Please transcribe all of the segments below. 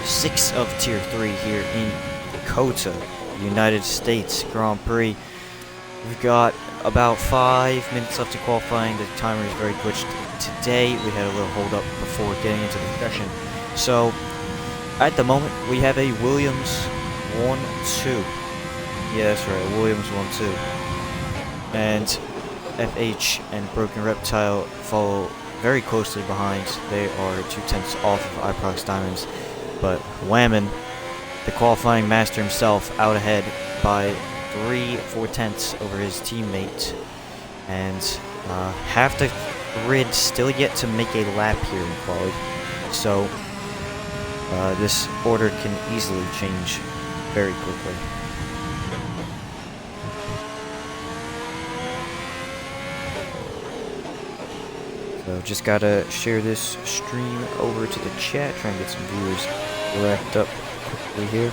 6 of Tier 3 here in Dakota, United States Grand Prix. We've got about 5 minutes left to qualifying. The timer is very glitched today. We had a little hold up before getting into the session. So, at the moment, we have a Williams 1-2. Yeah, that's right, Williams 1-2. And FH and Broken Reptile follow very closely behind. They are 2/10 off of iProx Diamonds. But Whammon, the qualifying master himself, out ahead by 3/4 over his teammate. And half the grid still yet to make a lap here in quali. So this order can easily change very quickly. So just gotta share this stream over to the chat, try and get some viewers racked up quickly here.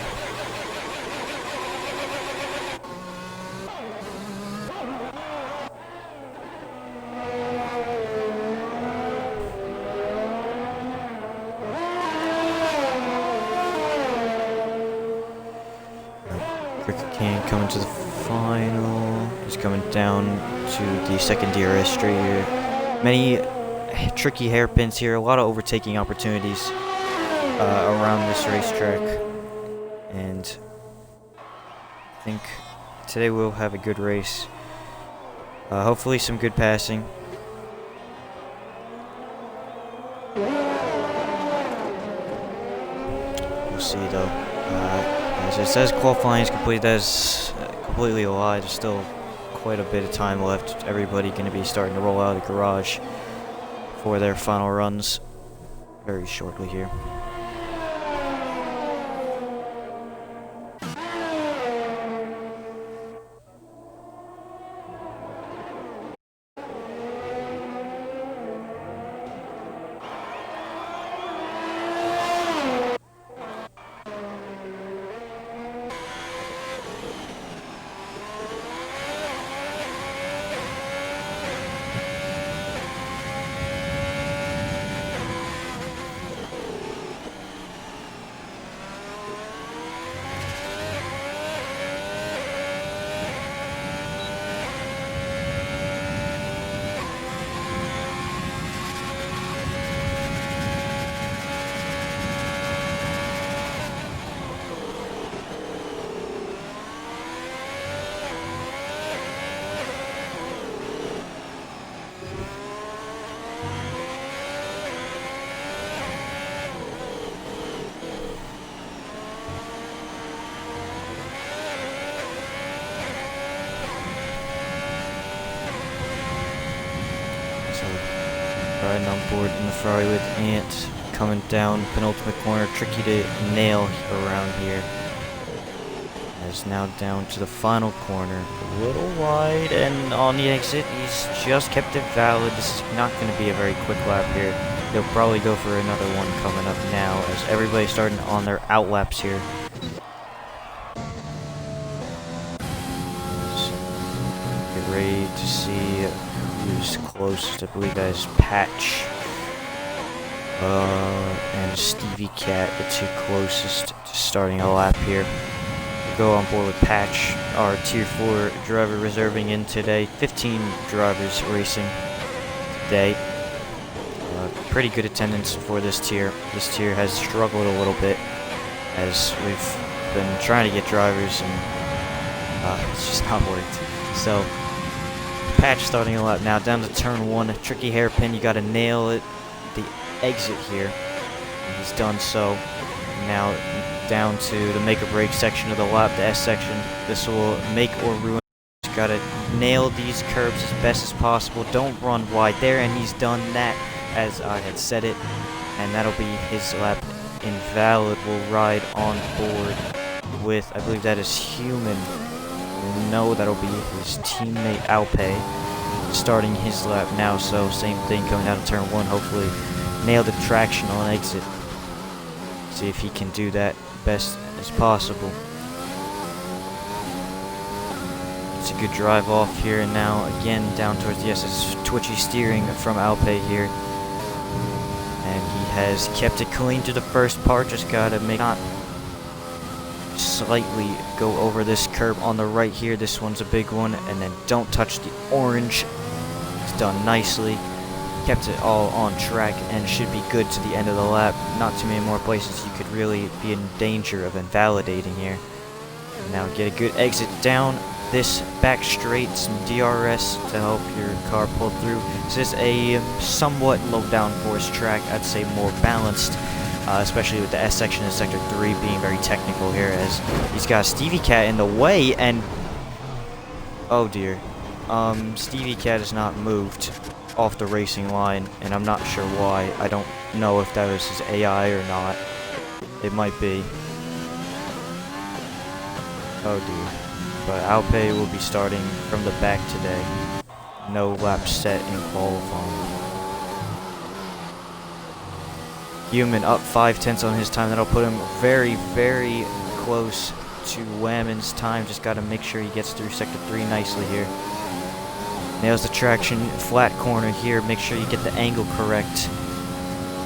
Cricket King coming to the final. He's coming down to the second DRS straight here. Many tricky hairpins here, a lot of overtaking opportunities around this racetrack, and I think today we'll have a good race. Hopefully some good passing. We'll see though. As it says qualifying is complete, that is completely a lie. There's still quite a bit of time left. Everybody going to be starting to roll out of the garage for their final runs very shortly here. Riding on board in the Ferrari with Ant, coming down penultimate corner, tricky to nail around here. As now down to the final corner, a little wide, and on the exit, he's just kept it valid. This is not going to be a very quick lap here. He'll probably go for another one coming up now, as everybody's starting on their out laps here. Get ready to see who's closest. I believe that is Patch and Stevie Cat, the two closest to starting a lap here. We'll go on board with Patch, our Tier 4 driver reserving in today. 15 drivers racing today. Pretty good attendance for this tier. This tier has struggled a little bit as we've been trying to get drivers and it's just not worked. So Patch starting a lap now, down to turn 1, tricky hairpin, you gotta nail it, the exit here, and he's done so. Now down to the make or break section of the lap, the S section. This will make or ruin. He's gotta nail these curbs as best as possible, don't run wide there, and he's done that as I had said it, and that'll be his lap invalid. Will ride on board with, I believe that is Human. No, that'll be his teammate Alpay starting his lap now, so same thing coming down to turn 1, hopefully nail the traction on exit. See if he can do that best as possible. It's a good drive off here, and now again down towards the S. It's twitchy steering from Alpay here, and he has kept it clean to the first part. Just gotta not slightly go over this curb on the right here. This one's a big one, and then don't touch the orange. It's done nicely. Kept it all on track and should be good to the end of the lap. Not too many more places you could really be in danger of invalidating here. Now get a good exit down this back straight, some DRS to help your car pull through. This is a somewhat low downforce track, I'd say more balanced, especially with the S section in Sector 3 being very technical here, as he's got Stevie Cat in the way, and oh dear, Stevie Cat has not moved off the racing line, and I'm not sure why. I don't know if that was his AI or not. It might be. Oh dear. But Alpe will be starting from the back today. No lap set in qualifying. Human up 5/10 on his time. That'll put him very, very close to Whammon's time. Just got to make sure he gets through Sector 3 nicely here. Nails the traction, flat corner here. Make sure you get the angle correct.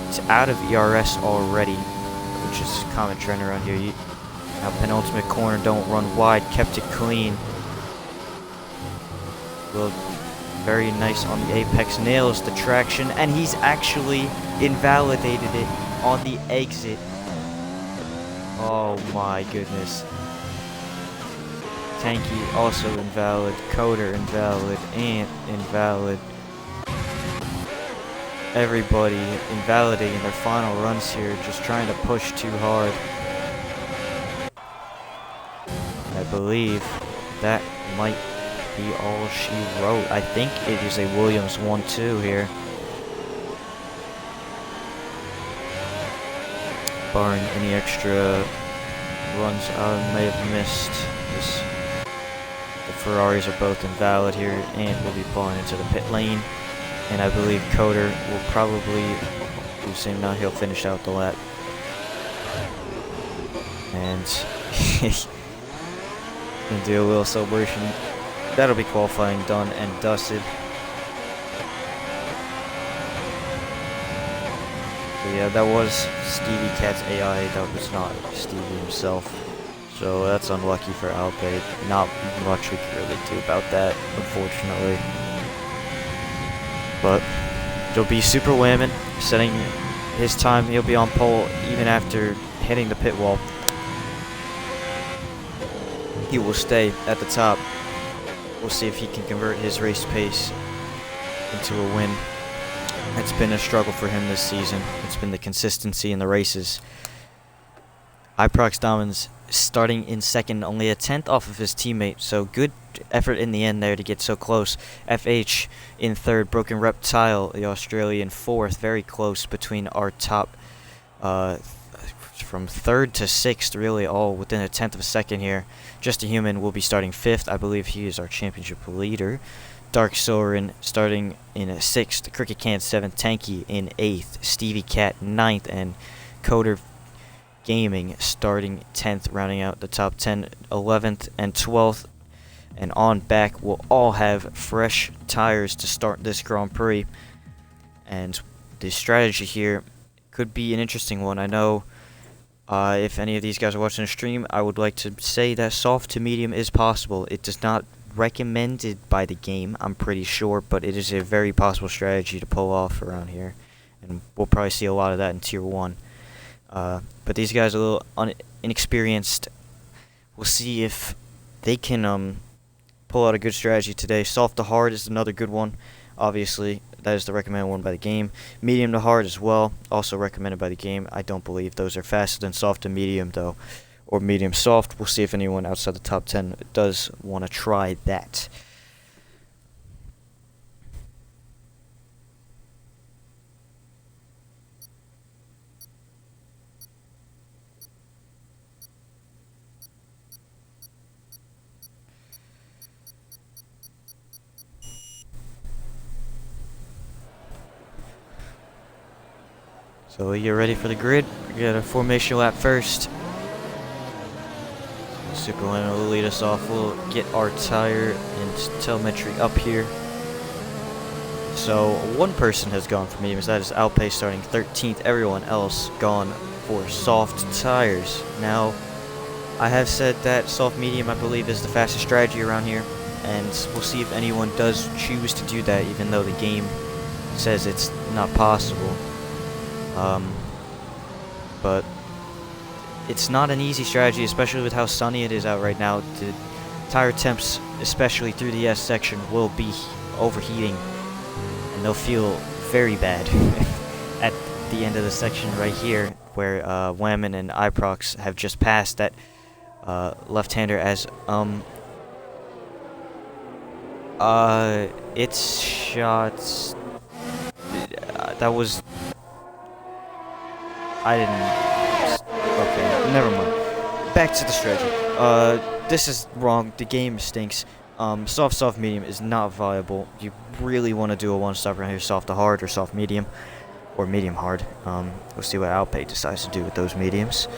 It's out of ERS already, which is a common trend around here. Now penultimate corner, don't run wide, kept it clean. Well, very nice on the apex, nails the traction, and he's actually invalidated it on the exit. Oh my goodness. Tanky also invalid, Coder invalid, Ant invalid. Everybody invalidating their final runs here, just trying to push too hard. I believe that might be all she wrote. I think it is a Williams 1-2 here. Barring any extra runs I may have missed. The Ferraris are both invalid here, and will be pulling into the pit lane. And I believe Coder will probably do the same now. He'll finish out the lap. And gonna do a little celebration. That'll be qualifying done and dusted. So yeah, that was Stevie Cat's AI. That was not Stevie himself. So that's unlucky for Alpe. Not much we can really do about that, unfortunately. But it'll be Super Whammon setting his time. He'll be on pole even after hitting the pit wall. He will stay at the top. We'll see if he can convert his race pace into a win. It's been a struggle for him this season. It's been the consistency in the races. Iprox Domin's starting in second, only a 10th off of his teammate, so good effort in the end there to get so close. FH in third, Broken Reptile, the Australian, fourth, very close between our top from third to sixth, really all within a 10th of a second here. Just a Human will be starting fifth. I believe he is our championship leader. Dark Soren starting in a sixth, Cricket Can 7th, Tanky in 8th, Stevie Cat 9th, and Coder Gaming starting 10th, rounding out the top 10, 11th and 12th. And on back, we'll all have fresh tires to start this Grand Prix. And the strategy here could be an interesting one. I know if any of these guys are watching the stream, I would like to say that soft to medium is possible. It does not recommended by the game, I'm pretty sure, but it is a very possible strategy to pull off around here, and we'll probably see a lot of that in Tier 1. But these guys are a little inexperienced. We'll see if they can pull out a good strategy today. Soft to hard is another good one. Obviously, that is the recommended one by the game. Medium to hard as well, also recommended by the game. I don't believe those are faster than soft to medium, though. Or medium soft. We'll see if anyone outside the top 10 does want to try that. So we get ready for the grid. We got a formation lap first. Super Whammon will lead us off. We'll get our tire and telemetry up here. So one person has gone for mediums. That is Alpay starting 13th. Everyone else gone for soft tires. Now, I have said that soft medium, I believe, is the fastest strategy around here, and we'll see if anyone does choose to do that, even though the game says it's not possible. But it's not an easy strategy, especially with how sunny it is out right now. The tire temps, especially through the S section, will be overheating, and they'll feel very bad at the end of the section right here, where Whammon and Iprox have just passed that left-hander as it's shots that was I didn't okay, never mind. Back to the strategy. This is wrong. The game stinks. Soft medium is not viable. You really want to do a one-stop around here, soft to hard or soft medium or medium hard. We'll see what Alpay decides to do with those mediums.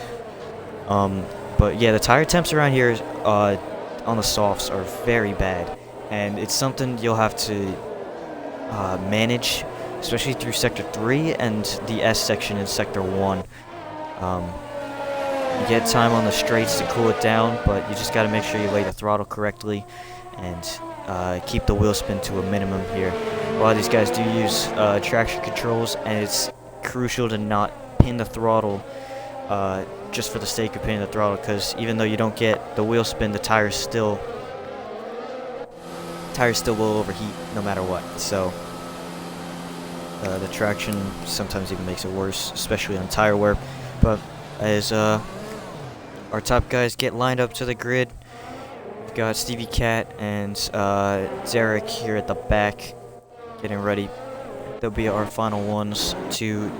But yeah, the tire temps around here on the softs are very bad, and it's something you'll have to manage, especially through Sector 3 and the S section in Sector 1. You get time on the straights to cool it down, but you just got to make sure you lay the throttle correctly and keep the wheel spin to a minimum here. A lot of these guys do use traction controls, and it's crucial to not pin the throttle just for the sake of pinning the throttle, because even though you don't get the wheel spin, the tires still will overheat no matter what. So the traction sometimes even makes it worse, especially on tire wear. But as our top guys get lined up to the grid, we've got Stevie Cat and Zarek here at the back getting ready. They'll be our final ones to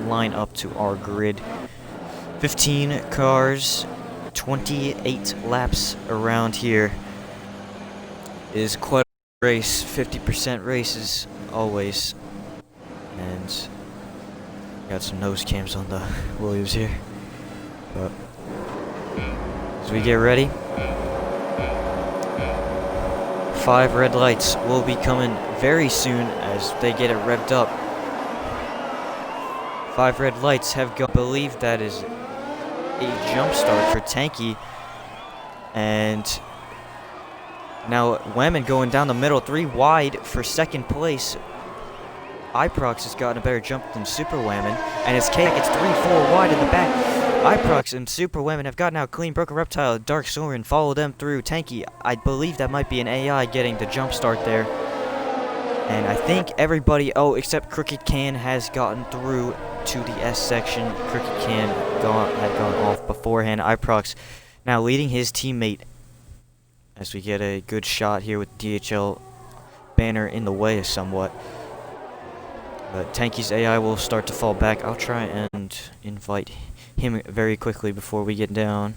line up to our grid. 15 cars, 28 laps around here is quite a race. 50% races always. And got some nose cams on the Williams here. But as we get ready, 5 red lights will be coming very soon as they get it revved up. 5 red lights have gone. I believe that is a jump start for Tanky, and now Whammon going down the middle, 3 wide for second place. Iprox has gotten a better jump than Super Whammon, and it's K. It's 3-4 wide in the back. Iprox and Super Whammon have gotten out clean. Broken Reptile, Dark Soren follow them through. Tanky, I believe that might be an AI getting the jump start there. And I think everybody, except Crooked Can, has gotten through to the S section. Crooked Can had gone off beforehand. Iprox now leading his teammate as we get a good shot here with DHL banner in the way somewhat. But Tanky's AI will start to fall back. I'll try and invite him very quickly before we get down.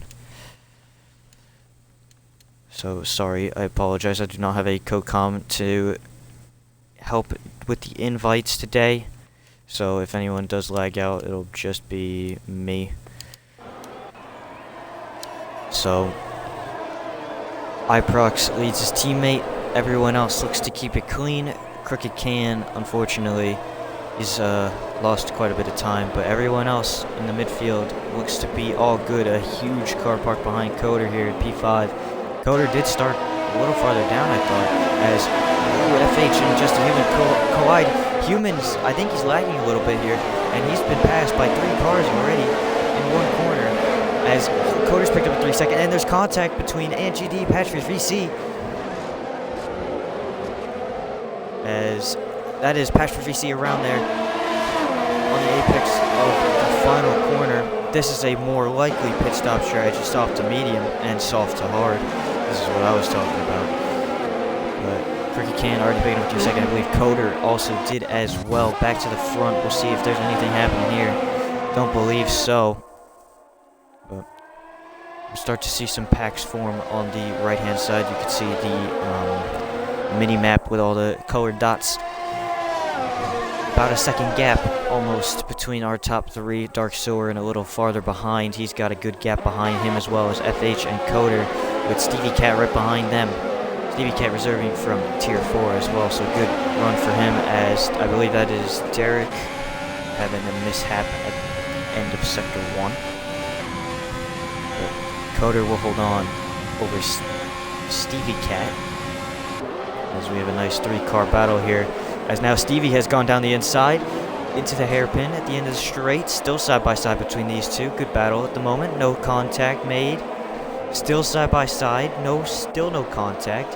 So sorry, I apologize. I do not have a co-com to help with the invites today. So if anyone does lag out, it'll just be me. So Iprox leads his teammate. Everyone else looks to keep it clean. Crooked Can, unfortunately, he's lost quite a bit of time, but everyone else in the midfield looks to be all good. A huge car park behind Coder here at P5. Coder did start a little farther down, I thought, as FH and Just a Human collide. Humans, I think he's lagging a little bit here, and he's been passed by 3 cars already in one corner, as Coder's picked up a 3 second, and there's contact between AntGD, Patchford VC, as that is Patchford VC around there on the apex of the final corner. This is a more likely pit stop strategy, soft to medium and soft to hard. This is what I was talking about. But Cricket Can already picked up 2 second. I believe Coder also did as well. Back to the front. We'll see if there's anything happening here. Don't believe so. But we'll start to see some packs form on the right-hand side. You can see the mini-map with all the colored dots. About a second gap almost between our top 3. Dark Sower and a little farther behind. He's got a good gap behind him, as well as FH and Coder, with Stevie Cat right behind them. Stevie Cat reserving from Tier 4 as well, so good run for him, as I believe that is Derek having a mishap at the end of Sector 1. But Coder will hold on over Stevie Cat, as we have a nice 3-car battle here, as now Stevie has gone down the inside into the hairpin at the end of the straight. Still side by side between these two. Good battle at the moment. No contact made. Still side by side. Still no contact.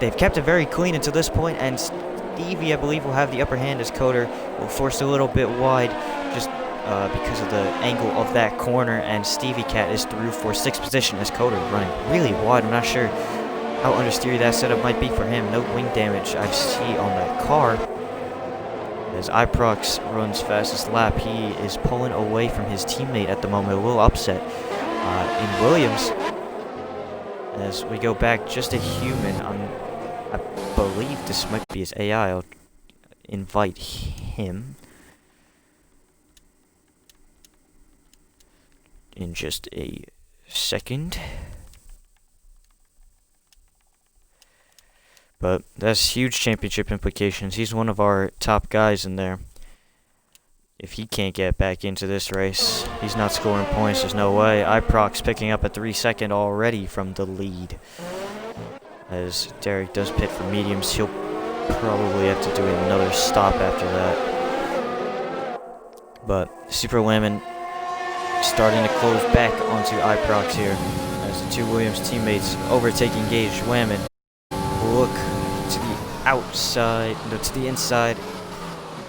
They've kept it very clean until this point, and Stevie, I believe, will have the upper hand as Coder will force a little bit wide, just because of the angle of that corner, and Stevie Cat is through for 6th position as Coder running really wide. I'm not sure how understeery that setup might be for him. No wing damage I see on that car. As Iprox runs fastest lap, he is pulling away from his teammate at the moment. A little upset in Williams. As we go back, just a human. I believe this might be his AI. I'll invite him in just a second. But that's huge championship implications. He's one of our top guys in there. If he can't get back into this race, he's not scoring points. There's no way. Iprox picking up a 3-second already from the lead. As Derek does pit for mediums, he'll probably have to do another stop after that. But Super Lemon starting to close back onto Iprox here, as the two Williams teammates overtaking Gage. Whammon look to the outside, no, to the inside,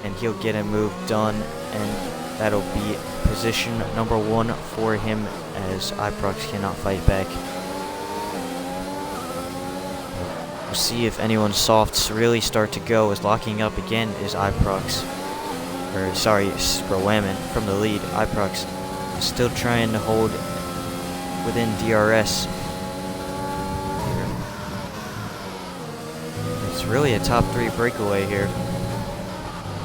and he'll get a move done, and that'll be position number 1 for him, as Iprox cannot fight back. We'll see if anyone's softs really start to go, as locking up again is Iprox, or sorry, Whammon from the lead. Iprox still trying to hold within DRS. It's really a top 3 breakaway here,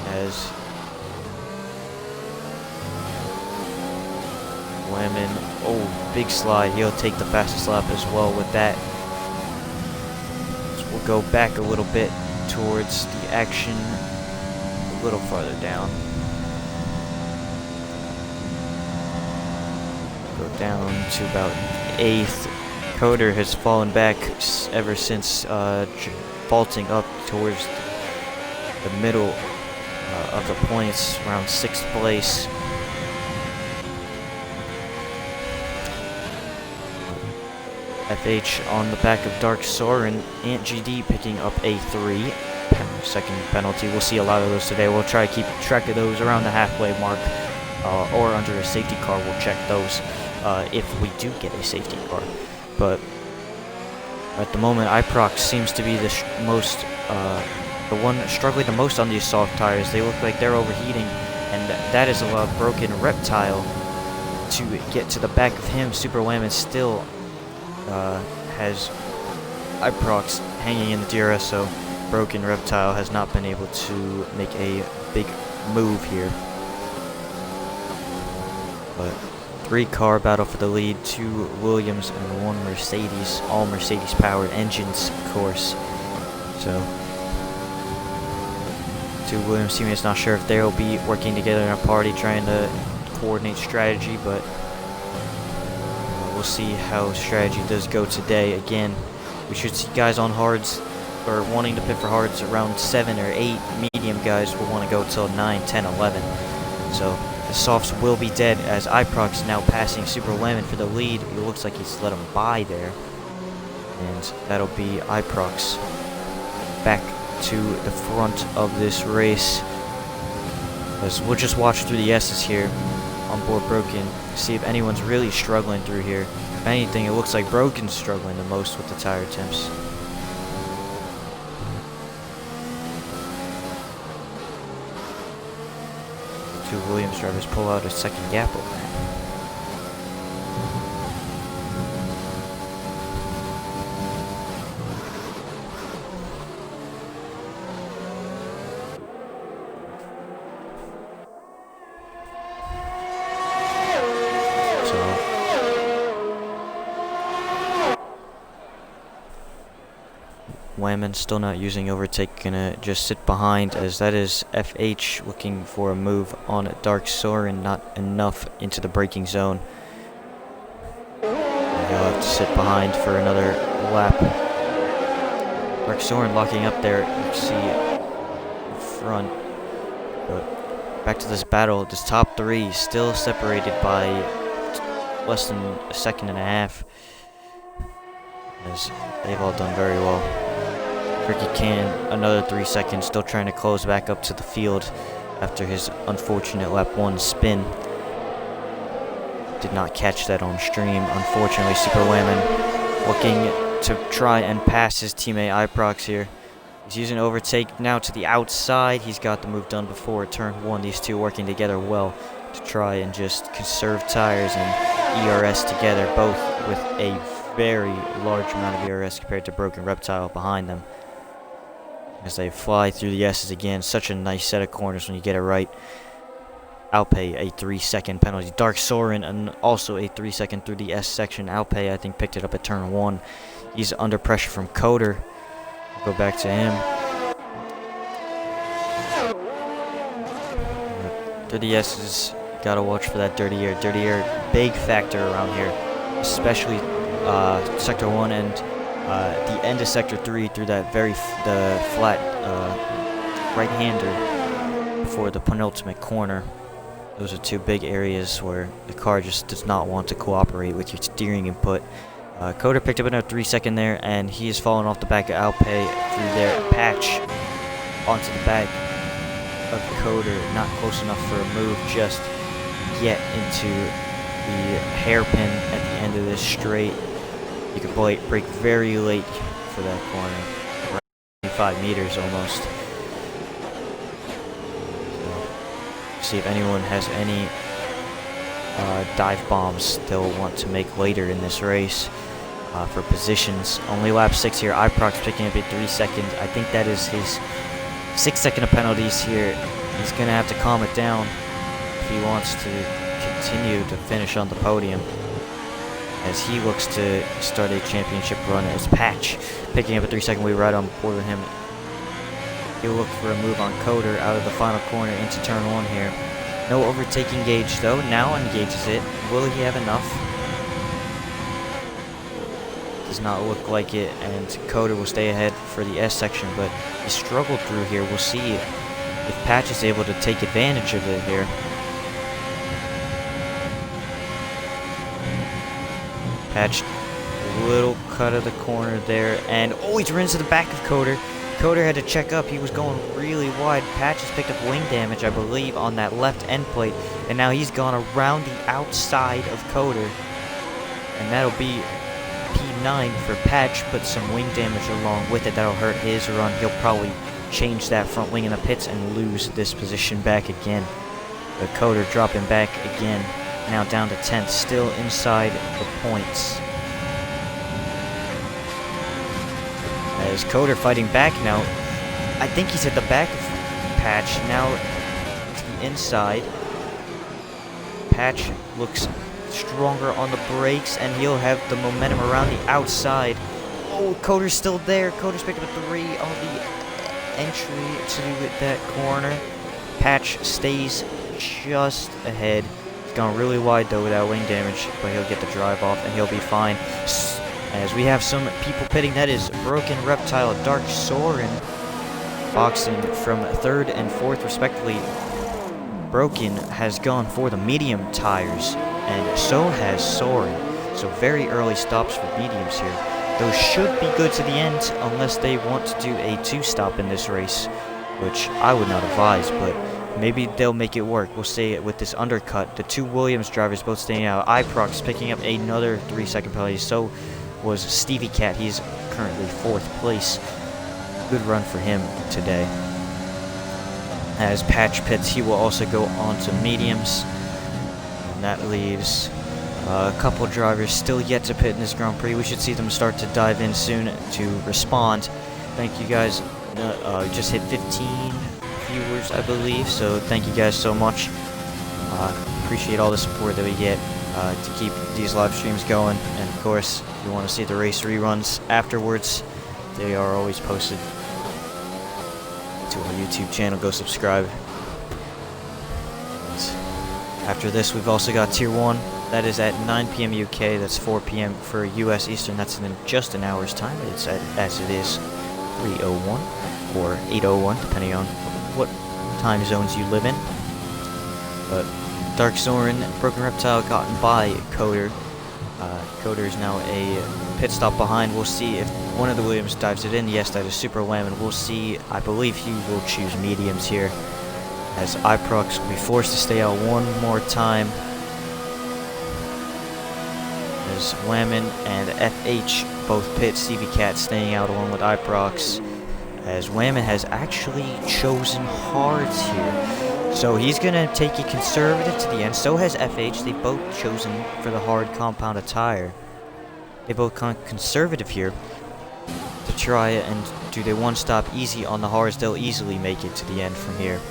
as Whammon, oh, big slide. He'll take the fastest lap as well with that. So we'll go back a little bit towards the action, a little farther down. Go down to about 8th. Coder has fallen back ever since vaulting up towards the middle of the points, around 6th place. FH on the back of Dark Soren. Ant GD picking up a 3. Second penalty. We'll see a lot of those today. We'll try to keep track of those around the halfway mark, or under a safety car. We'll check those if we do get a safety car. But at the moment, Iprox seems to be the the one struggling the most on these soft tires. They look like they're overheating, and that is a broken reptile to get to the back of him. Super Whammon still has Iprox hanging in the DRS, so broken reptile has not been able to make a big move here. But 3-car battle for the lead, 2 Williams and 1 Mercedes, all Mercedes powered engines, of course. So 2 Williams teammates, not sure if they'll be working together in a party trying to coordinate strategy, but we'll see how strategy does go today. Again, we should see guys on hards, or wanting to pit for hards, around 7 or 8. Medium guys will want to go till 9, 10, 11. So the softs will be dead, as Iprox now passing Super Lemon for the lead. It looks like he's let him by there. And that'll be Iprox back to the front of this race. As we'll just watch through the S's here on board Broken, see if anyone's really struggling through here. If anything, it looks like Broken's struggling the most with the tire temps. Two Williams drivers pull out a second gap opener. Whammon, still not using overtake, gonna just sit behind, as that is FH looking for a move on Dark Soren, not enough into the braking zone. And he'll have to sit behind for another lap. Dark Soren locking up there, you can see in front. But back to this battle, this top three still separated by less than a second and a half, as they've all done very well. Ricky Can, another 3 seconds, still trying to close back up to the field after his unfortunate lap 1 spin. Did not catch that on stream, unfortunately. Super Whammon looking to try and pass his teammate Iprox here. He's using overtake now to the outside. He's got the move done before turn 1. These two working together well to try and just conserve tires and ERS together, both with a very large amount of ERS compared to Broken Reptile behind them. As they fly through the S's again, such a nice set of corners when you get it right. Alpay, a 3-second penalty. Dark Soren, and also a 3-second through the S section. Alpay, I think, picked it up at turn 1. He's under pressure from Coder. Go back to him. Dirty S's, gotta watch for that dirty air. Dirty air, big factor around here, especially Sector 1 and the end of Sector 3 through that the flat right-hander before the penultimate corner. Those are two big areas where the car just does not want to cooperate with your steering input. Coder picked up another 3-second there, and he is falling off the back of Alpay through their patch onto the back of Coder. Not close enough for a move just yet into the hairpin at the end of this straight. You can brake very late for that corner, around 5 meters almost. So, see if anyone has any dive bombs they'll want to make later in this race for positions. Only lap 6 here. Iprox picking up at 3 seconds. I think that is his 6 second of penalties here. He's going to have to calm it down if he wants to continue to finish on the podium, as he looks to start a championship run as Patch, picking up a 3 second lead right on board with him. He'll look for a move on Coder out of the final corner into turn 1 here. No overtaking gauge though, now engages it. Will he have enough? Does not look like it, and Coder will stay ahead for the S section, but he struggled through here. We'll see if Patch is able to take advantage of it here. Patch, little cut of the corner there, and oh, he runs to the back of Coder. Coder had to check up. He was going really wide. Patch has picked up wing damage, I believe, on that left end plate, and now he's gone around the outside of Coder, and that'll be P9 for Patch, but some wing damage along with it. That'll hurt his run. He'll probably change that front wing in the pits and lose this position back again. But Coder dropping back again. Now down to 10th, still inside the points. As Coder fighting back now. I think he's at the back of Patch. Now to the inside. Patch looks stronger on the brakes, and he'll have the momentum around the outside. Oh, Coder's still there. Coder's picked up a 3 on the entry to that corner. Patch stays just ahead. Gone really wide though without wing damage, but he'll get the drive off and he'll be fine. As we have some people pitting, that is Broken Reptile, Dark Soren, boxing from 3rd and 4th respectively. Broken has gone for the medium tires, and so has Soren. So very early stops for mediums here. Those should be good to the end unless they want to do a 2-stop in this race, which I would not advise, but maybe they'll make it work. We'll see it with this undercut. The 2 Williams drivers both staying out. Iprox picking up another 3-second penalty. So was Stevie Cat. He's currently 4th place. Good run for him today. As Patch pits, he will also go on to mediums. And that leaves a couple drivers still yet to pit in this Grand Prix. We should see them start to dive in soon to respond. Thank you guys. Just hit 15 viewers, I believe, so thank you guys so much. Appreciate all the support that we get to keep these live streams going, and of course if you want to see the race reruns afterwards, They are always posted to our YouTube channel. Go subscribe. After this, we've also got Tier 1. That is at 9 p.m. UK. That's 4 p.m. for US Eastern. That's in just an hour's time. It's as it is 3:01 or 8:01, depending on what time zones you live in. But Dark Soren, Broken Reptile gotten by Coder. Coder is now a pit stop behind. We'll see if one of the Williams dives it in. Yes, that is Super Wham, and we'll see. I believe he will choose mediums here, as Iprox will be forced to stay out one more time. As Whammin and FH both pit. Stevie Cat staying out along with Iprox, as Whammin has actually chosen hards here. So he's going to take it conservative to the end. So has FH. They've both chosen for the hard compounded tire. They both gone conservative here to try and do their one stop easy on the hards. They'll easily make it to the end from here.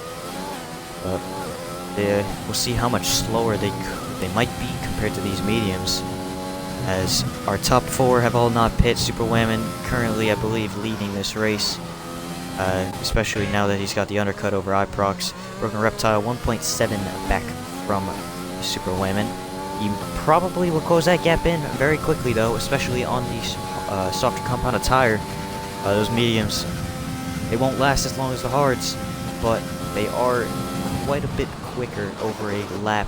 But we'll see how much slower they might be compared to these mediums. As our top four have all not pit. Super Whammin currently, I believe, leading this race. Especially now that he's got the undercut over Iprox. Broken Reptile 1.7 back from Super Whammin. He probably will close that gap in very quickly though, especially on the softer compounded tire. Those mediums, they won't last as long as the hards, but they are quite a bit quicker over a lap.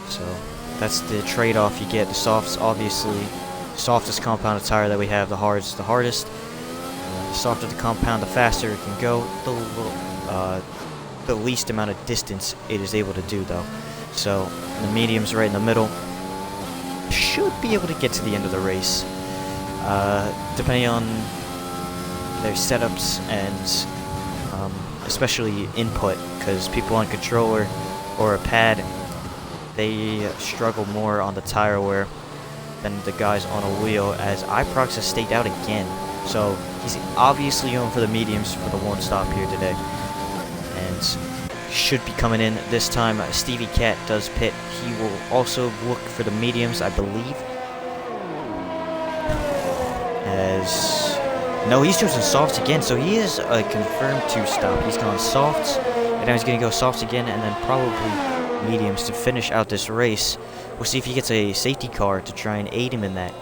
So that's the trade-off you get. The softs, obviously, softest compounded tire that we have, the hards the hardest. The softer the compound, the faster it can go. The least amount of distance it is able to do, though. So the mediums right in the middle should be able to get to the end of the race, depending on their setups and especially input, because people on controller or a pad, they struggle more on the tire wear than the guys on a wheel, as Iprox has stayed out again. So he's obviously going for the mediums for the one stop here today, and should be coming in this time. Stevie Cat does pit. He will also look for the mediums, I believe. No, he's choosing softs again, so he is a confirmed two-stop. He's gone softs, and now he's going to go softs again, and then probably mediums to finish out this race. We'll see if he gets a safety car to try and aid him in that.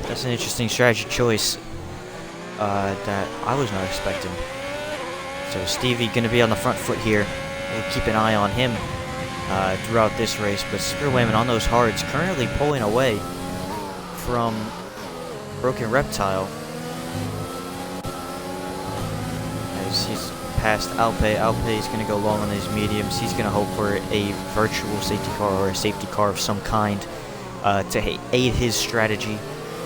That's an interesting strategy choice that I was not expecting. So Stevie going to be on the front foot here. We'll keep an eye on him throughout this race. But Super Whammin on those hards, currently pulling away from Broken Reptile, as he's past Alpe. Alpe is going to go long on these mediums. He's going to hope for a virtual safety car or a safety car of some kind to aid his strategy.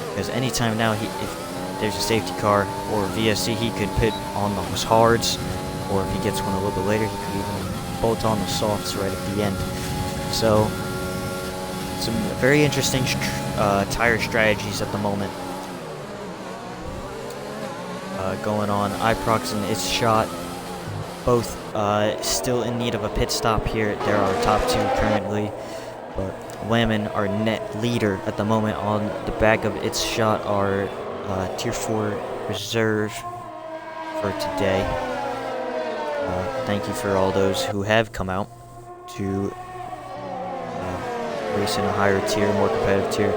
Because anytime now, if there's a safety car or VSC, he could pit on those hards, or if he gets one a little bit later, he could even bolt on the softs right at the end. So some very interesting tire strategies at the moment going on. Iprox and It's Shot, both still in need of a pit stop here. They're our top two currently, but Whammin, our net leader at the moment, on the back of It's Shot, our Tier 4 reserve for today. Thank you for all those who have come out to race in a higher tier, more competitive tier.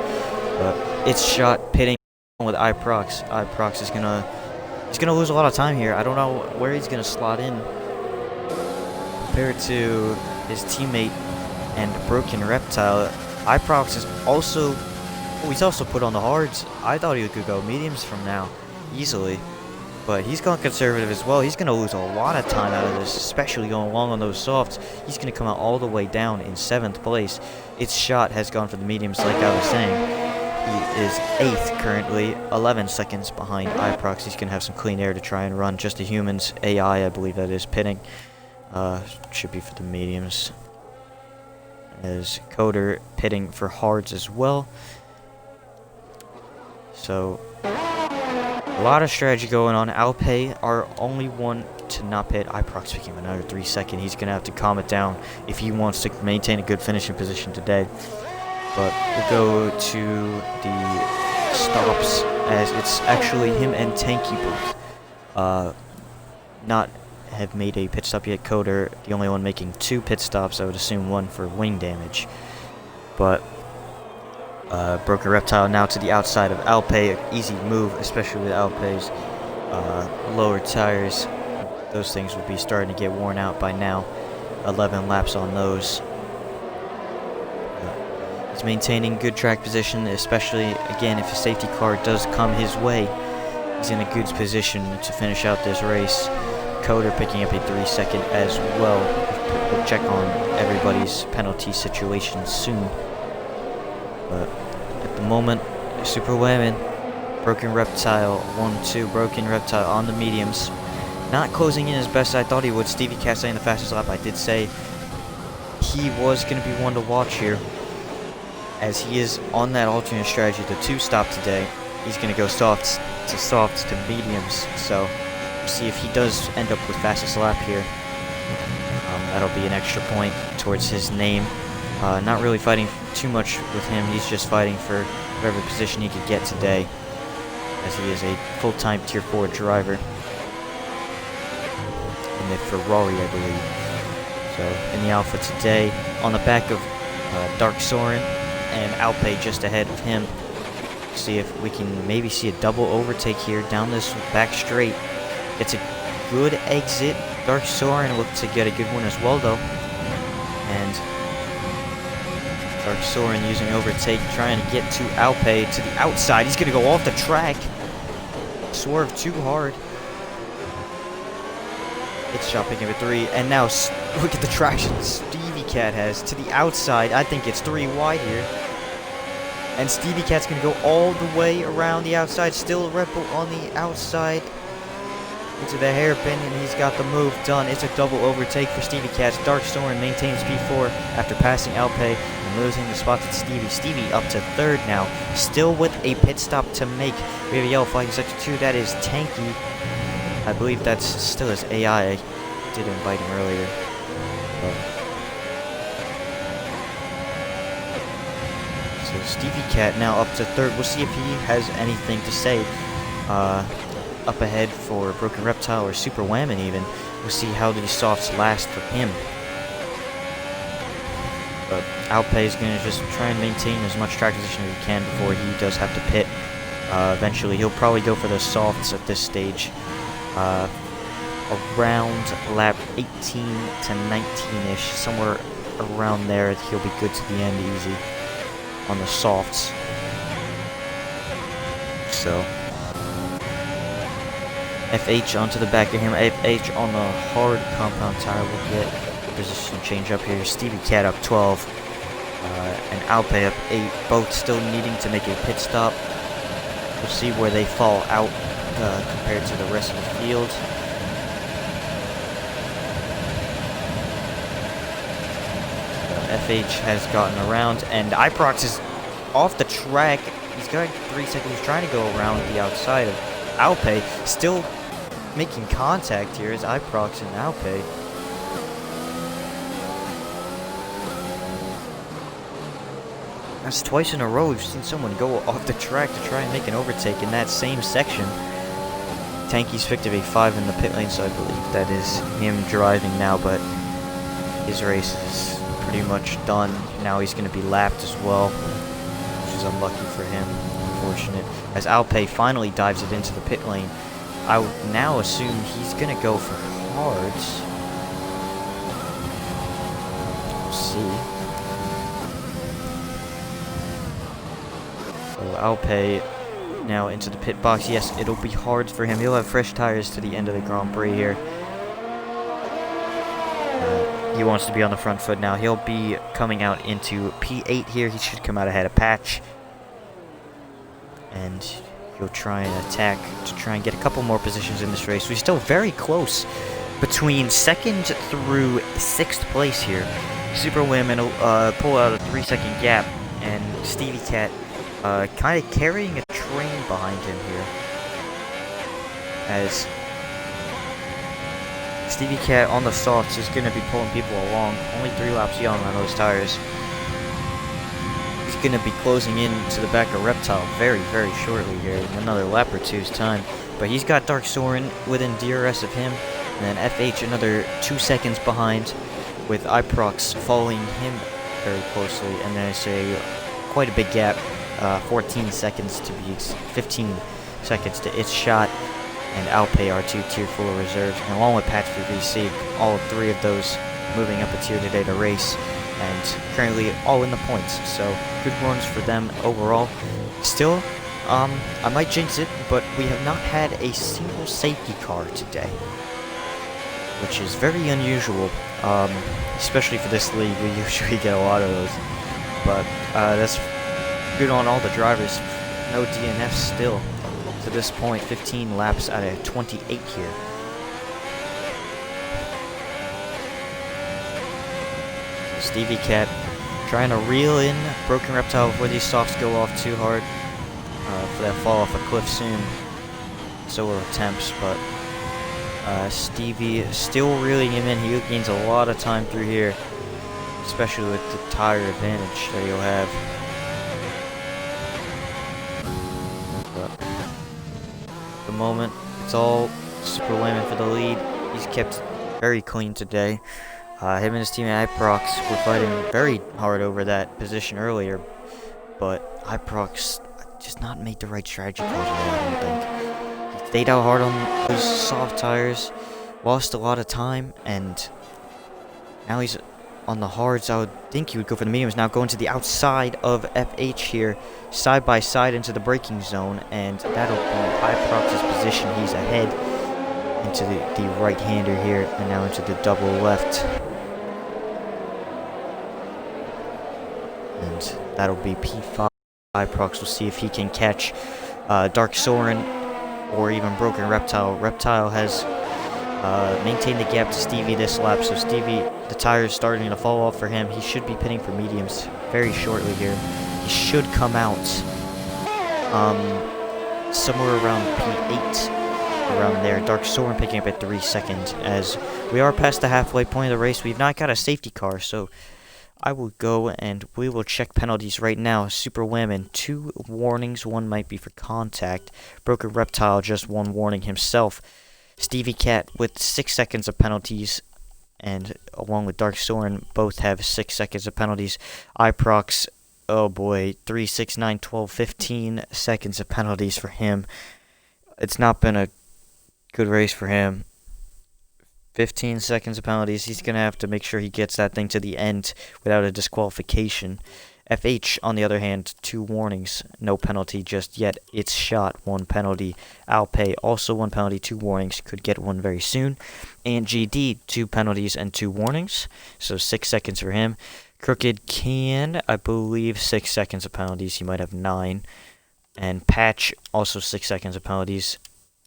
But It's Shot pitting with Iprox. Iprox is gonna lose a lot of time here. I don't know where he's gonna slot in compared to his teammate and Broken Reptile. Iprox is also, he's also put on the hards. I thought he could go mediums from now easily, but he's gone conservative as well. He's gonna lose a lot of time out of this, especially going long on those softs. He's gonna come out all the way down in 7th place. Its Shot has gone for the mediums, like I was saying. He is 8th currently, 11 seconds behind Iprox. He's going to have some clean air to try and run. Just the humans, AI, I believe that is, pitting. Should be for the mediums. As Coder pitting for hards as well. So, a lot of strategy going on. Alpe, our only one to not pit. Iprox became another 3 second. He's going to have to calm it down if he wants to maintain a good finishing position today. But we'll go to the stops, as it's actually him and Tanky both not have made a pit stop yet. Coder, the only one making 2 pit stops, I would assume 1 for wing damage. But Broken Reptile now to the outside of Alpay, easy move, especially with Alpay's lower tires. Those things will be starting to get worn out by now. 11 laps on those. He's maintaining good track position, especially again if a safety car does come his way. He's in a good position to finish out this race. Coder picking up a 3-second as well. We'll check on everybody's penalty situation soon. But at the moment, Super Women, Broken Reptile, 1-2, Broken Reptile on the mediums. Not closing in as best as I thought he would. Stevie Cat saying the fastest lap. I did say he was going to be one to watch here, as he is on that alternate strategy, the 2-stop today. He's going to go softs to mediums, so we'll see if he does end up with fastest lap here. That'll be an extra point towards his name. Not really fighting too much with him. He's just fighting for whatever position he could get today, as he is a full-time Tier 4 driver in the Ferrari, I believe. So in the Alpha today, on the back of Dark Soren and Alpay just ahead of him. See if we can maybe see a double overtake here down this back straight. It's a good exit. Dark Soren looked to get a good one as well though. And Dark Soren using overtake, trying to get to Alpay to the outside. He's going to go off the track. Swerve too hard. It's shot picking up a 3. And now look at the traction Stevie Cat has to the outside. I think it's 3 wide here. And Stevie Cat's going to go all the way around the outside. Still Red Bull on the outside into the hairpin, and he's got the move done. It's a double overtake for Stevie Cat. Dark Soren maintains P4 after passing Alpay and losing the spot to Stevie. Stevie up to 3rd now, still with a pit stop to make. We have a yellow flag in sector 2. That is Tanky. I believe that's still his AI. I did invite him earlier. So Stevie Cat now up to 3rd. We'll see if he has anything to say up ahead for Broken Reptile or Super Whammon even. We'll see how these softs last for him. But Alpay is going to just try and maintain as much track position as he can before he does have to pit. Eventually he'll probably go for the softs at this stage. Around lap 18 to 19-ish, somewhere around there, he'll be good to the end easy on the softs. So FH onto the back of him. FH on the hard compound tire will get a position change up here. Stevie Cat up 12 and Alpay up 8, both still needing to make a pit stop. We'll see where they fall out compared to the rest of the field. FH has gotten around, and Iprox is off the track. He's got 3 seconds. He's trying to go around the outside of Alpay. Still making contact here as Iprox and Alpay. That's twice in a row we've seen someone go off the track to try and make an overtake in that same section. Tanky's picked up a 5 in the pit lane, so I believe that is him driving now, but his race is pretty much done. Now he's going to be lapped as well, which is unlucky for him, unfortunate. As Alpay finally dives it into the pit lane, I would now assume he's going to go for hards. We'll see. So Alpay now into the pit box. Yes, it'll be hard for him. He'll have fresh tires to the end of the Grand Prix here. He wants to be on the front foot now. He'll be coming out into P8 here. He should come out ahead of Patch. And he'll try and attack to try and get a couple more positions in this race. We're still very close between 2nd through 6th place here. Super Women pull out a 3-second gap, and Stevie Cat kind of carrying a train behind him here, as Stevie Cat on the softs is going to be pulling people along. Only 3 laps young on those tires. He's going to be closing in to the back of Reptile very, very shortly here, in another lap or two's time. But he's got Dark Soren within DRS of him, and then FH another 2 seconds behind, with Iprox following him very closely, and there's quite a big gap, 14 seconds to be 15 seconds to its shot, and Alpay our 2 Tier 4 reserves, and along with Patch for VC, all 3 of those moving up a tier today to race, and currently all in the points, so good runs for them overall. Still, I might jinx it, but we have not had a single safety car today, which is very unusual, especially for this league. We usually get a lot of those, but that's good on all the drivers. No DNFs still to this point, 15 laps out of 28 here. Stevie Cat trying to reel in Broken Reptile before these softs go off too hard for that fall off a cliff soon. Solo attempts, but Stevie still reeling him in. He gains a lot of time through here, especially with the tire advantage that he'll have. But at the moment, it's all Super Lemon for the lead. He's kept very clean today. Him and his teammate Iprox were fighting very hard over that position earlier, but Iprox just not made the right strategy calls today, I don't think. He stayed out hard on those soft tires, lost a lot of time, and now he's on the hards. I would think he would go for the mediums, now going to the outside of FH here, side by side into the braking zone, and that'll be Iprox's position. He's ahead into the right-hander here, and now into the double left. And that'll be P5. Iprox will see if he can catch Dark Soren or even Broken Reptile. Reptile has maintained the gap to Stevie this lap, so Stevie, the tire is starting to fall off for him. He should be pitting for mediums very shortly here. He should come out somewhere around P8. Around there. Dark Soren picking up at 3 seconds as we are past the halfway point of the race. We've not got a safety car, so I will go and we will check penalties right now. Super Whammon, 2 warnings. 1 might be for contact. Broken Reptile, just 1 warning himself. Stevie Cat with 6 seconds of penalties, and along with Dark Soren, both have 6 seconds of penalties. Iprox, oh boy, 3, 6, 9, 12, 15 seconds of penalties for him. It's not been a good race for him. 15 seconds of penalties. He's going to have to make sure he gets that thing to the end without a disqualification. FH, on the other hand, 2 warnings. No penalty just yet. It's shot, 1 penalty. Alpay, also 1 penalty, 2 warnings. Could get 1 very soon. And GD, 2 penalties and 2 warnings. So 6 seconds for him. Crooked can, I believe, 6 seconds of penalties. He might have 9. And Patch, also 6 seconds of penalties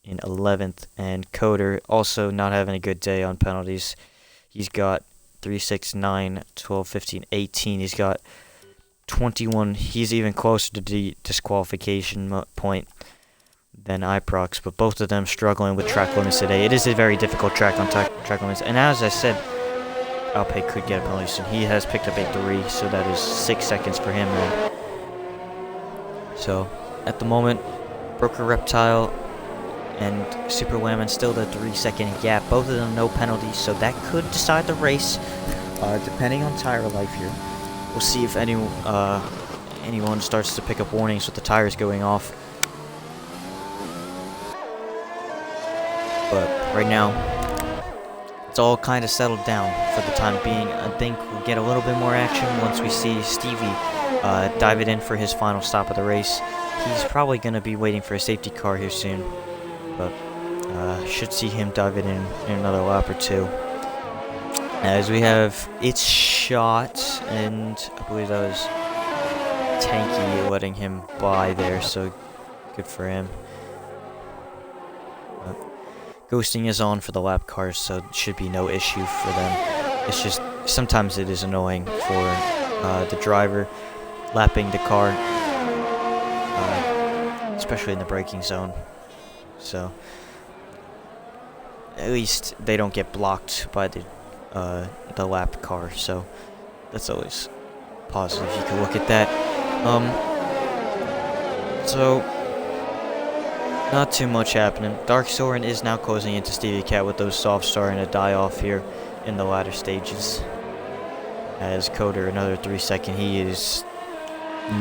in 11th. And Coder, also not having a good day on penalties. He's got 3, 6, 9, 12, 15, 18. He's got 21. He's even closer to the disqualification point than Iprox. But both of them struggling with track limits today. It is a very difficult track on track limits. And as I said, Alpay could get a penalty soon. He has picked up a 3, so that is 6 seconds for him then. So at the moment, Broken Reptile and Super Whammon still the 3 second gap. Both of them no penalties, so that could decide the race, depending on tire life here. We'll see if anyone starts to pick up warnings with the tires going off. But right now, it's all kind of settled down for the time being. I think we'll get a little bit more action once we see Stevie dive it in for his final stop of the race. He's probably going to be waiting for a safety car here soon, but should see him dive it in another lap or 2. As we have It's Shot, and I believe that was Tanky letting him by there, so good for him. Ghosting is on for the lap cars, so it should be no issue for them. It's just sometimes it is annoying for the driver lapping the car, especially in the braking zone. So at least they don't get blocked by the lap car, so that's always positive. You can look at that. So not too much happening. Dark Soren is now closing into Stevie Cat with those softs starting to die off here in the latter stages. As Coder, another 3 second, he is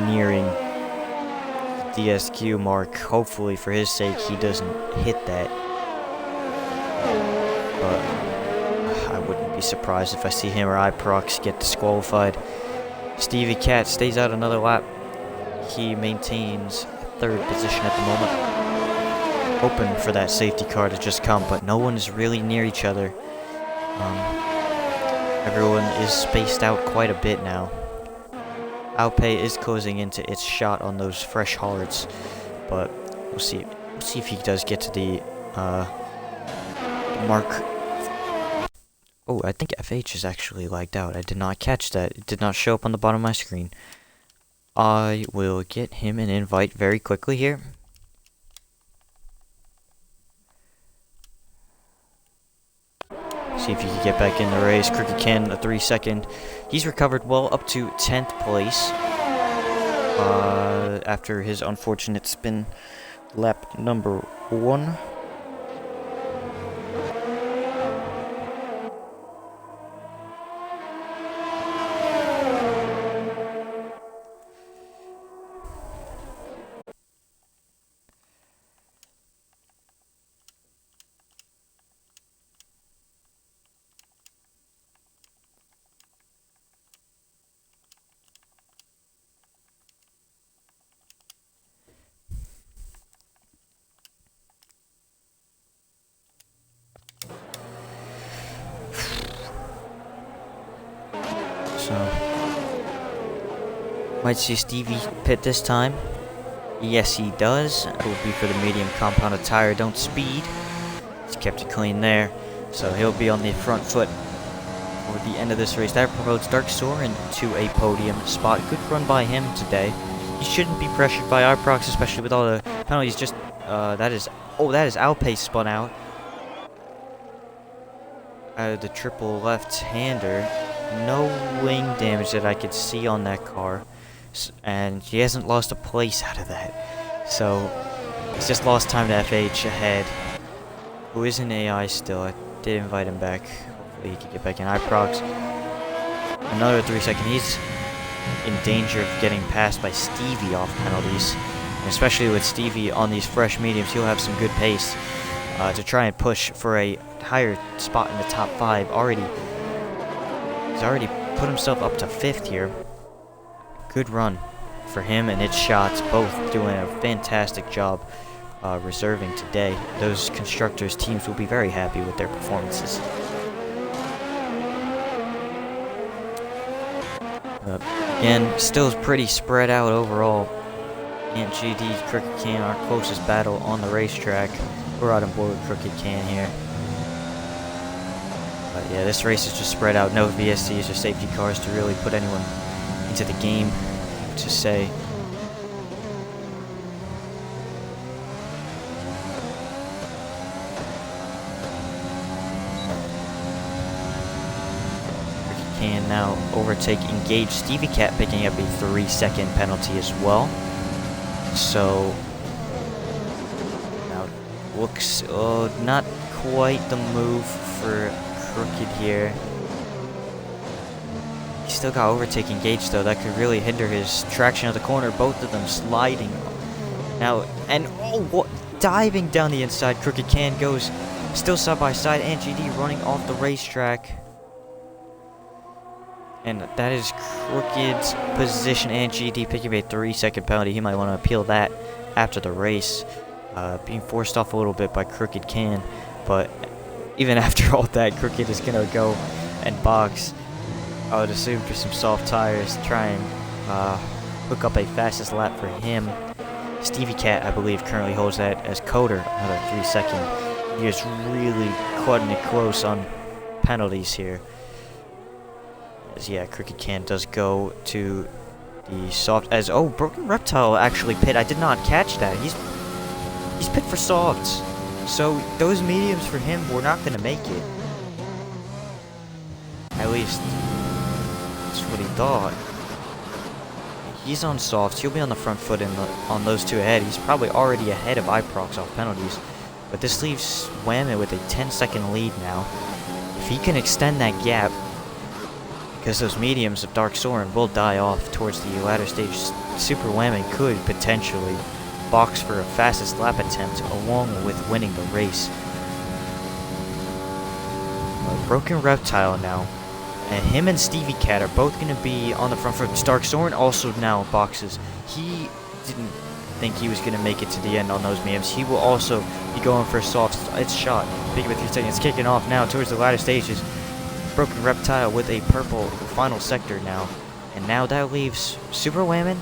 nearing the DSQ mark. Hopefully, for his sake, he doesn't hit that. But I wouldn't be surprised if I see him or iProx get disqualified. Stevie Cat stays out another lap. He maintains third position at the moment. Hoping for that safety car to just come, but no one is really near each other. Everyone is spaced out quite a bit now. Alpe is closing into its shot on those fresh hards, but we'll see. We'll see if he does get to the mark. Oh, I think FH is actually lagged out. I did not catch that. It did not show up on the bottom of my screen. I will get him an invite very quickly here. See if he can get back in the race. Crooked Can, a 3 second. He's recovered well up to 10th place. After his unfortunate spin lap number 1. So, might see Stevie pit this time. Yes, he does. It will be for the medium compounded tire. Don't speed. He's kept it clean there. So he'll be on the front foot for the end of this race. That promotes Dark Soren to a podium spot. Good run by him today. He shouldn't be pressured by iProx, especially with all the penalties. Just, that is Alpe spun out. The triple left-hander. No wing damage that I could see on that car, and he hasn't lost a place out of that. So he's just lost time to FH ahead, who is in AI still. I did invite him back. Hopefully he can get back in. iProx, another 3 second. He's in danger of getting passed by Stevie off penalties, and especially with Stevie on these fresh mediums, he'll have some good pace to try and push for a higher spot in the top 5. He's already put himself up to 5th here. Good run for him and its shots, both doing a fantastic job reserving today. Those constructors' teams will be very happy with their performances. Again, still pretty spread out overall. Ant GD, Crooked Can, our closest battle on the racetrack. We're out on board with Crooked Can here. Yeah, this race is just spread out. No VSCs or safety cars to really put anyone into the game, to say. Can now overtake engage. Stevie Cat picking up a 3 second penalty as well. So now looks not quite the move for Crooked here. He still got overtake engaged though. That could really hinder his traction of the corner. Both of them sliding now, and what, diving down the inside. Crooked Can goes still side by side. And GD running off the racetrack, and that is Crooked's position. And GD picking up a 3 second penalty. He might want to appeal that after the race. Being forced off a little bit by Crooked Can, but even after all that, Crooked is going to go and box, I would assume, for some soft tires to try and hook up a fastest lap for him. Stevie Cat, I believe, currently holds that as Coder, another 3 second. He is really cutting it close on penalties here. As, yeah, Crooked Can does go to the soft, as, oh, Broken Reptile actually pit. I did not catch that. He's pit for softs. So those mediums for him were not going to make it. At least that's what he thought. he's on softs. He'll be on the front foot on those two ahead. He's probably already ahead of Iprox off penalties. But this leaves Whammon with a 10-second lead now. If he can extend that gap, because those mediums of Dark Soren will die off towards the latter stage, Super Whammon could potentially box for a fastest lap attempt along with winning the race. Broken Reptile now, and him and Stevie Cat are both going to be on the front foot. Dark Soren also now boxes. He didn't think he was going to make it to the end on those mediums. He will also be going for a soft. It's shot. Big with 3 seconds. Kicking off now towards the latter stages. Broken Reptile with a purple final sector now. And now that leaves Super Whammon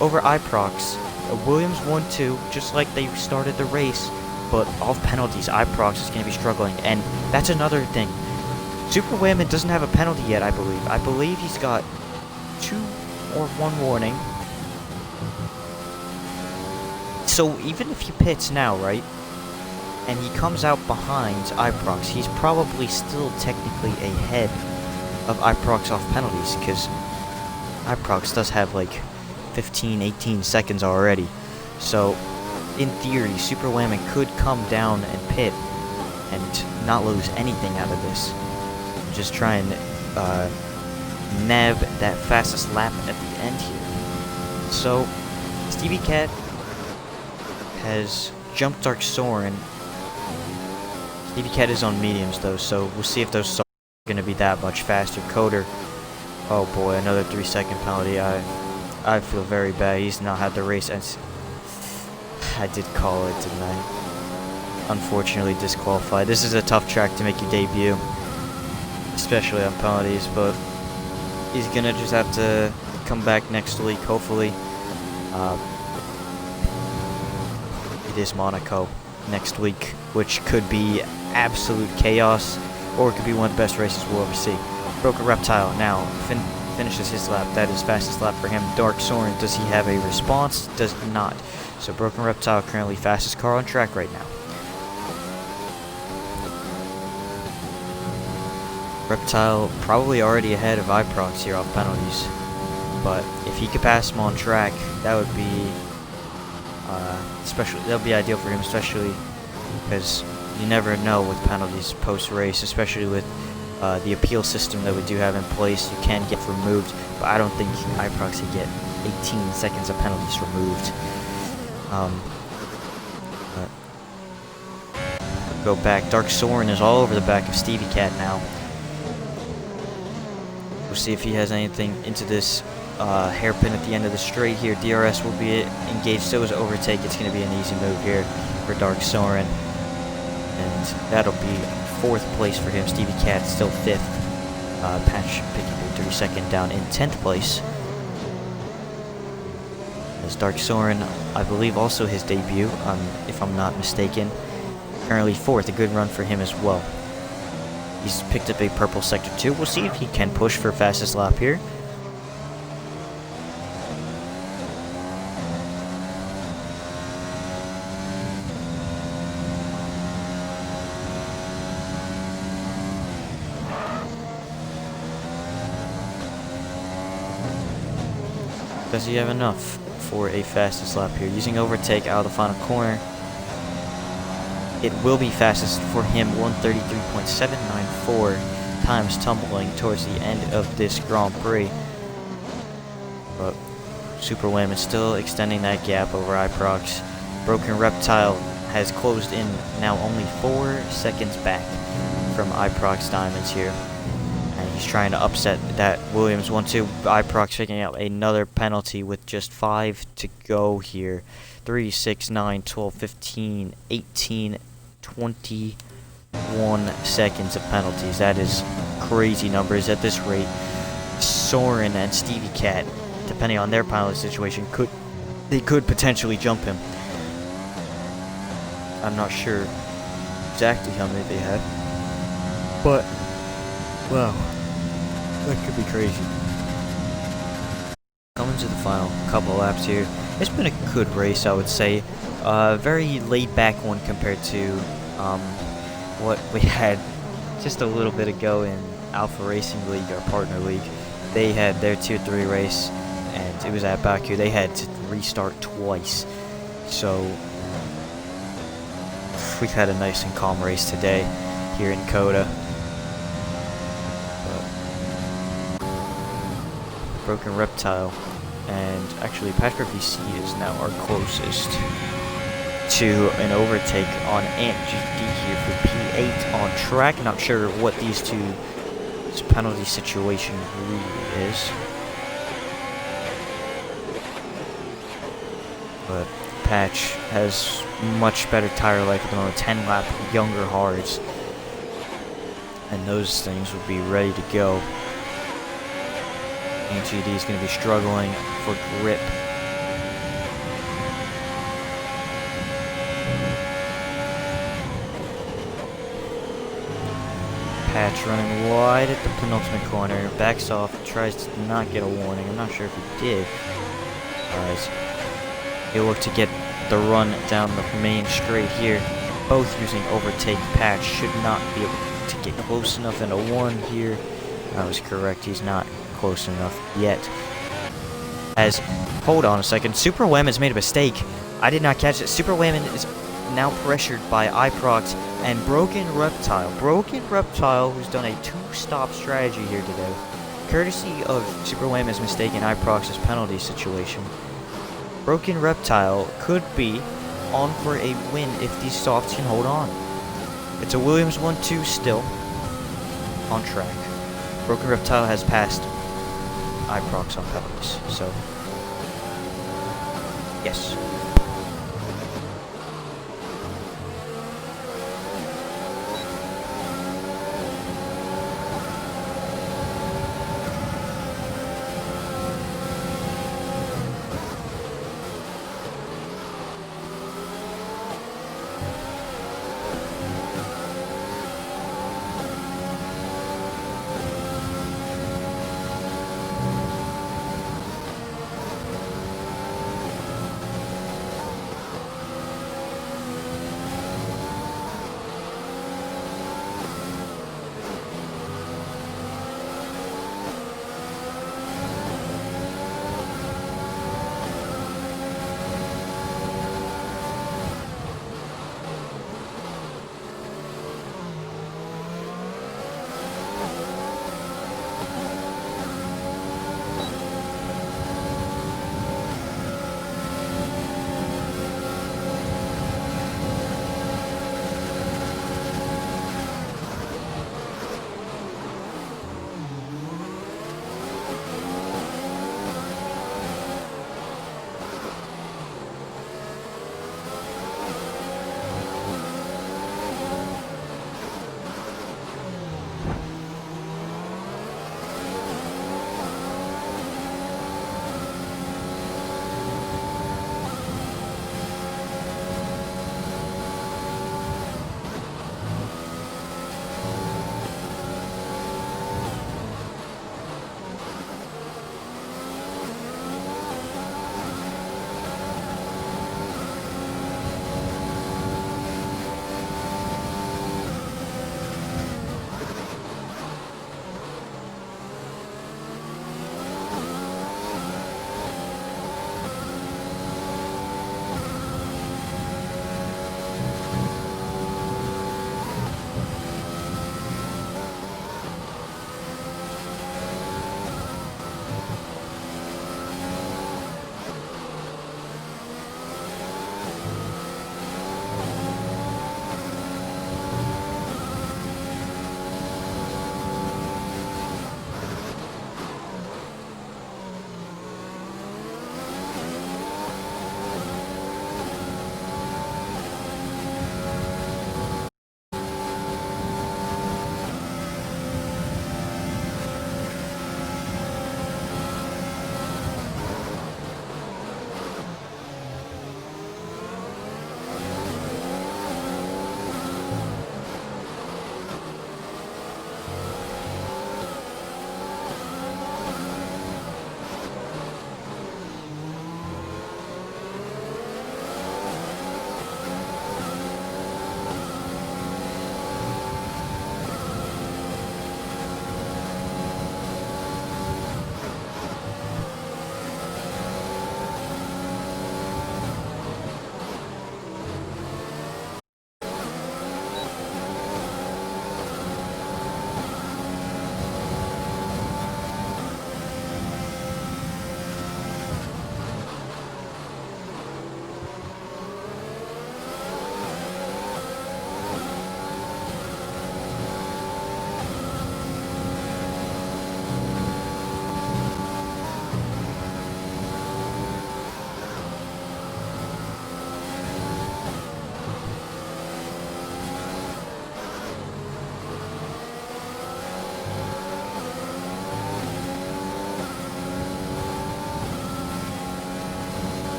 over Iprox. Williams 1-2, just like they started the race. But off penalties, Iprox is going to be struggling. And that's another thing. Super Whammon doesn't have a penalty yet, I believe. I believe he's got 2 or 1 warning. So even if he pits now, right, and he comes out behind Iprox, he's probably still technically ahead of Iprox off penalties, because Iprox does have like 15, 18 seconds already. So in theory, Super Whammon could come down and pit and not lose anything out of this. Just try and nab that fastest lap at the end here. So Stevie Cat has jumped Dark Soren. Stevie Cat is on mediums though, so we'll see if those are going to be that much faster. Coder, oh boy, another 3-second penalty. I feel very bad. He's not had the race, and I did call it, didn't I? Unfortunately disqualified. This is a tough track to make your debut, especially on penalties, but he's gonna just have to come back next week, hopefully. It is Monaco next week, which could be absolute chaos, or it could be one of the best races we'll ever see. Broken Reptile now finishes his lap. That is fastest lap for him. Dark Soren, does he have a response? Does not. So Broken Reptile currently fastest car on track right now. Reptile probably already ahead of Iprox here off penalties, but if he could pass him on track, that would be that would be ideal for him, especially because you never know with penalties post-race, especially with the appeal system that we do have in place. You can get removed, but I don't think Iprox can get 18 seconds of penalties removed. Go back. Dark Soren is all over the back of Stevie Cat now. We'll see if he has anything into this hairpin at the end of the straight here. DRS will be engaged, so is overtake. It's going to be an easy move here for Dark Soren. And that'll be 4th place for him. Stevie Cat still 5th. Patch picking a 3-second down in 10th place. As Dark Soren, I believe also his debut, if I'm not mistaken. Currently 4th, a good run for him as well. He's picked up a purple sector 2. We'll see if he can push for fastest lap here. Does he have enough for a fastest lap here? Using overtake out of the final corner. It will be fastest for him, 133.794 times tumbling towards the end of this Grand Prix. But Super Whammon is still extending that gap over Iprox. Broken Reptile has closed in, now only 4 seconds back from Iprox Diamonds here. And he's trying to upset that Williams 1-2. Iprox picking up another penalty with just 5 to go here. 3, 6, 9, 12, 15, 18, 21 seconds of penalties. That is crazy numbers at this rate. Soren and Stevie Cat, depending on their penalty situation, could potentially jump him. I'm not sure exactly how many they have, but wow, that could be crazy. Coming to the final couple laps here. It's been a good race, I would say. Very laid-back one compared to what we had just a little bit ago in Alpha Racing League, our partner league. They had their Tier 3 race, and it was at Baku. They had to restart twice. So we've had a nice and calm race today here in Coda. Broken Reptile, and actually Patrick VC is now our closest to an overtake on Ant GD here for P8 on track. Not sure what this penalty situation really is, but Patch has much better tire life at the moment, 10 lap younger hards, and those things would be ready to go. GD is going to be struggling for grip. Patch running wide at the penultimate corner, backs off, tries to not get a warning. I'm not sure if he did. Alright, he'll look to get the run down the main straight here. Both using overtake. Patch should not be able to get close enough in a 1 here. I was correct, he's not close enough yet. Hold on a second, Super Wham has made a mistake. I did not catch it. Super Wham is now pressured by iProx and Broken Reptile. Broken Reptile, who's done a 2-stop strategy here today, courtesy of Super Wham's mistaken iProx's penalty situation. Broken Reptile could be on for a win if these softs can hold on. It's a Williams 1-2 still on track. Broken Reptile has passed iProx on penalties, so yes.